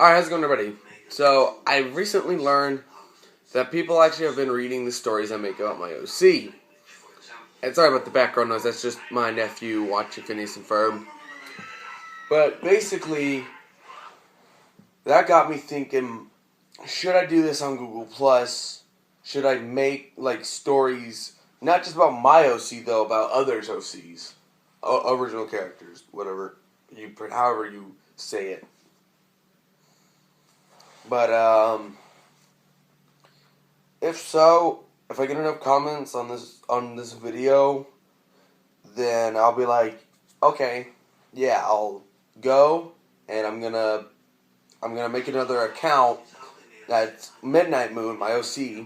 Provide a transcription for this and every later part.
Alright, how's it going, everybody? So, I recently learned that people actually have been reading the stories I make about my OC. And sorry about the background noise, that's just my nephew watching Phineas and Ferb. But basically, that got me thinking, should I do this on Google Plus? Should I make, stories, not just about my OC, though, about others' OCs? Original characters, however you say it. But, if so, if I get enough comments on this video, then I'll be like, okay, yeah, I'll go, and I'm gonna make another account that's Midnight Moon, my OC,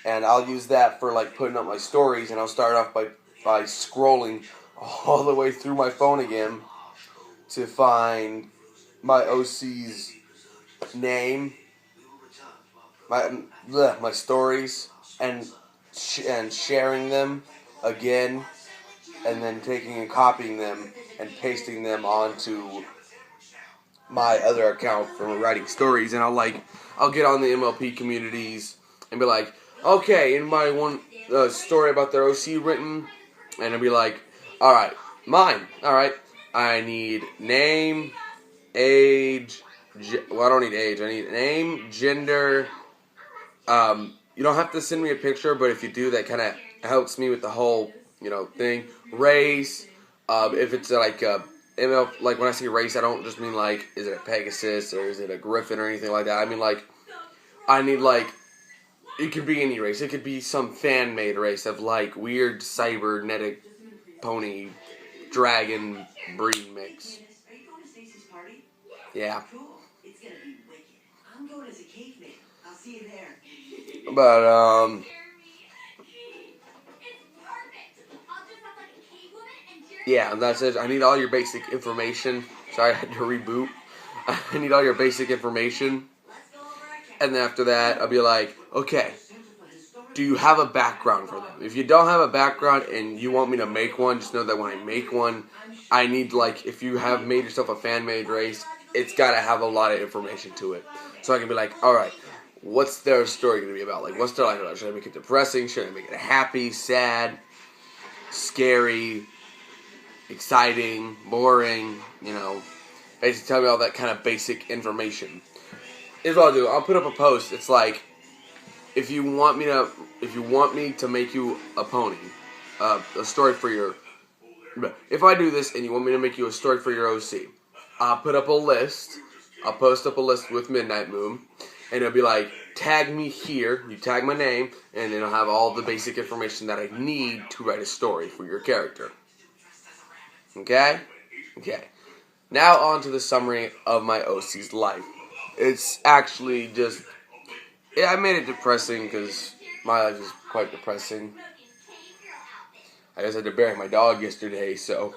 and I'll use that for, putting up my stories, and I'll start off by scrolling all the way through my phone again to find my OC's name, my stories, and sharing them again, and then taking and copying them and pasting them onto my other account for writing stories. And I'll get on the MLP communities and be like, okay, anybody want a story about their OC written? And I'll be like, alright, mine, alright, I need name, age, well, I don't need age, I need name, gender. You don't have to send me a picture, but if you do, that kind of helps me with the whole, thing. Race, if it's ML, when I say race, I don't just mean is it a Pegasus or is it a Griffin or anything like that. I mean I need it could be any race. It could be some fan-made race of weird cybernetic pony dragon breed mix. Yeah. But, yeah, that's it. I need all your basic information. Sorry, I had to reboot. I need all your basic information. And then after that, I'll be like, okay, do you have a background for them? If you don't have a background and you want me to make one, just know that when I make one, I need, if you have made yourself a fan-made race, it's got to have a lot of information to it. So I can be like, alright, what's their story going to be about? What's their life about? Should I make it depressing? Should I make it happy, sad, scary, exciting, boring? Basically tell me all that kind of basic information. Here's what I'll do. I'll put up a post. It's if you want me to make you a pony, a story for your. If I do this and you want me to make you a story for your OC, I'll put up a list. I'll post up a list with Midnight Moon, and it'll be tag me here. You tag my name, and it'll have all the basic information that I need to write a story for your character. Okay? Okay. Now on to the summary of my OC's life. It's actually just... I made it depressing because my life is quite depressing. I just had to bury my dog yesterday, so...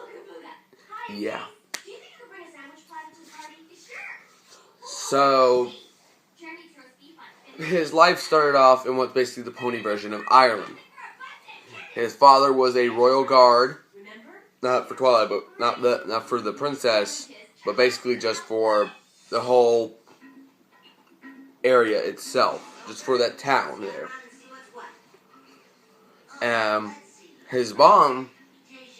yeah. So... his life started off in what's basically the pony version of Ireland. His father was a royal guard. Not for Twilight, but not for the princess, but basically just for the whole area itself, just for that town there. His mom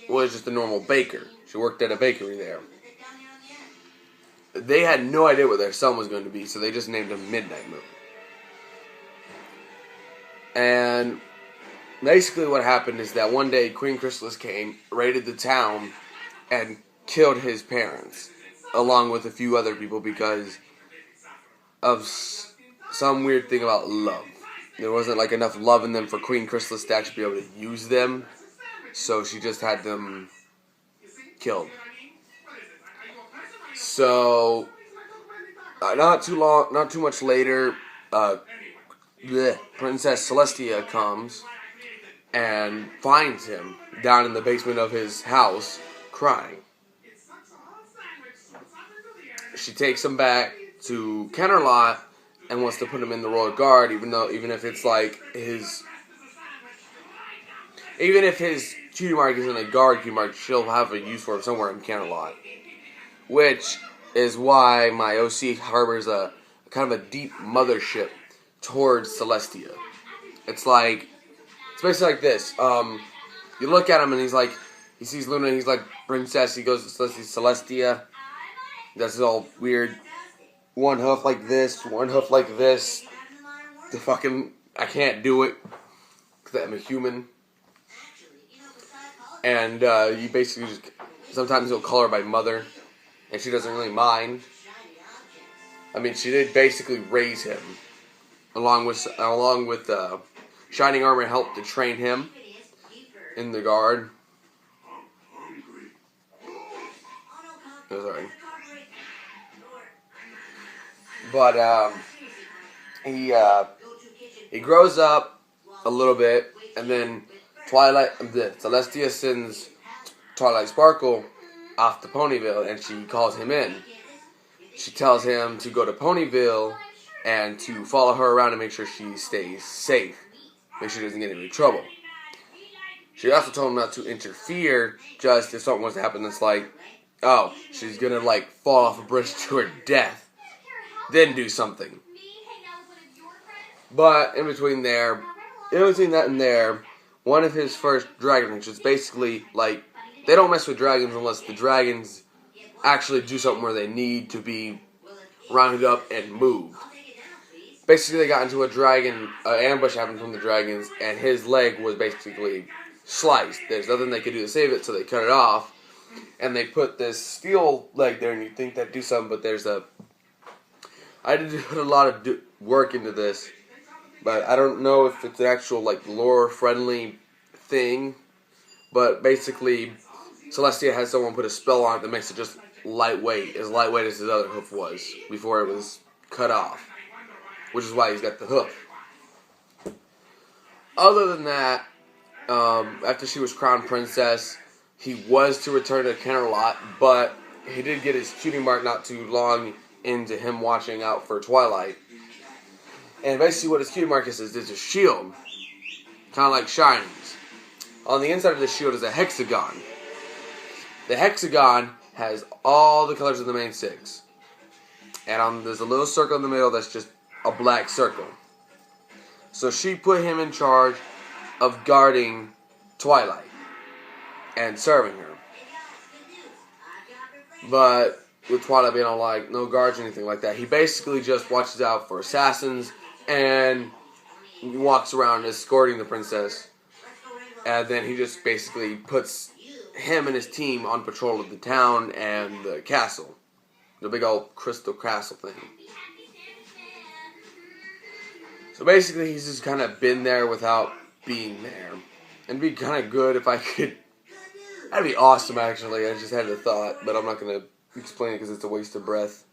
was just a normal baker. She worked at a bakery there. They had no idea what their son was going to be, so they just named him Midnight Moon. And basically what happened is that one day Queen Chrysalis came, raided the town, and killed his parents, along with a few other people because of some weird thing about love. There wasn't enough love in them for Queen Chrysalis to actually be able to use them, so she just had them killed. So, not too much later, Princess Celestia comes and finds him down in the basement of his house, crying. She takes him back to Kennerlot and wants to put him in the Royal Guard, even if it's even if his cutie mark isn't a guard cutie mark, she'll have a use for it somewhere in Kennerlot. Which is why my OC harbors a kind of a deep mothership towards Celestia. It's basically like this. You look at him and he sees Luna and he's like, princess. He goes to Celestia. That's all weird. One hoof like this, one hoof like this. I can't do it because I'm a human. And you basically sometimes he'll call her by mother, and she doesn't really mind. I mean, she did basically raise him, along with Shining Armor helped to train him in the guard. Oh, sorry. But he grows up a little bit, and then Celestia sends Twilight Sparkle off to Ponyville, and she calls him in. She tells him to go to Ponyville and to follow her around and make sure she stays safe, make sure she doesn't get in any trouble. She also told him not to interfere, just if something was to happen that's like, oh, she's gonna fall off a bridge to her death, then do something. But in between that and there, one of his first dragon hunts, it's basically they don't mess with dragons unless the dragons actually do something where they need to be rounded up and moved. Basically, they got into a dragon ambush happened from the dragons, and his leg was basically sliced. There's nothing they could do to save it, so they cut it off, and they put this steel leg there, and you think that'd do something, but I did put a lot of work into this, but I don't know if it's an actual lore-friendly thing, but basically, Celestia has someone put a spell on it that makes it just lightweight as his other hoof was before it was cut off, which is why he's got the hoof. Other than that, after she was crowned princess, he was to return to Canterlot, but he did get his cutie mark not too long into him watching out for Twilight. And basically what his cutie mark is a shield, kind of like Shining's. On the inside of the shield is a hexagon. The hexagon has all the colors of the main six. And there's a little circle in the middle that's just a black circle. So she put him in charge of guarding Twilight and serving her. But with Twilight being all no guards or anything like that, he basically just watches out for assassins and walks around escorting the princess. And then he just basically puts him and his team on patrol of the town and the castle. The big old crystal castle thing. So basically he's just kind of been there without being there. And it'd be kind of good if I could. That'd be awesome, actually. I just had the thought, but I'm not going to explain it because it's a waste of breath.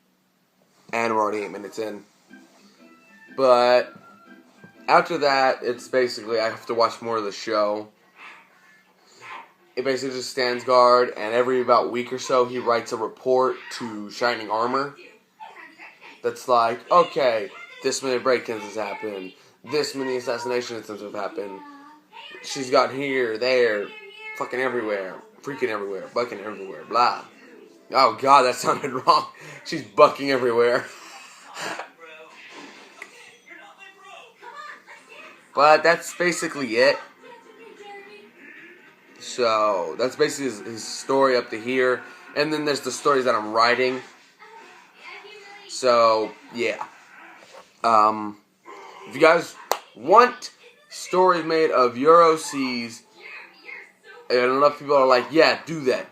And we're already 8 minutes in. But after that, it's basically I have to watch more of the show. It basically just stands guard, and every about week or so, he writes a report to Shining Armor. That's okay, this many break-ins has happened. This many assassination attempts have happened. She's got here, there, fucking everywhere, freaking everywhere, bucking everywhere, blah. Oh god, that sounded wrong. She's bucking everywhere. But that's basically it. So, that's basically his story up to here. And then there's the stories that I'm writing. So, yeah. If you guys want stories made of your OCs, and enough people are yeah, do that,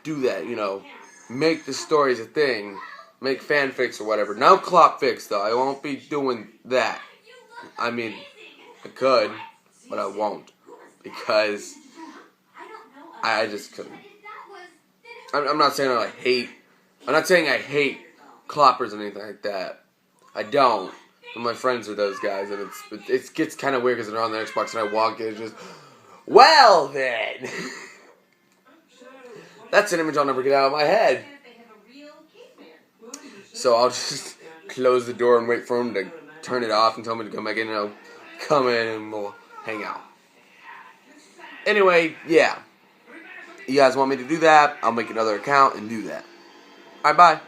make the stories a thing, make fanfics or whatever. No clock fics, though, I won't be doing that. I mean, I could, but I won't, because I just couldn't. I'm not saying I'm not saying I hate cloppers or anything like that. I don't. But my friends are those guys, and it gets kind of weird because they're on the Xbox and I walk in and just, well then! That's an image I'll never get out of my head. So I'll just close the door and wait for him to turn it off and tell me to come back in, and I'll come in and we'll hang out. Anyway, yeah. You guys want me to do that? I'll make another account and do that. Alright, bye.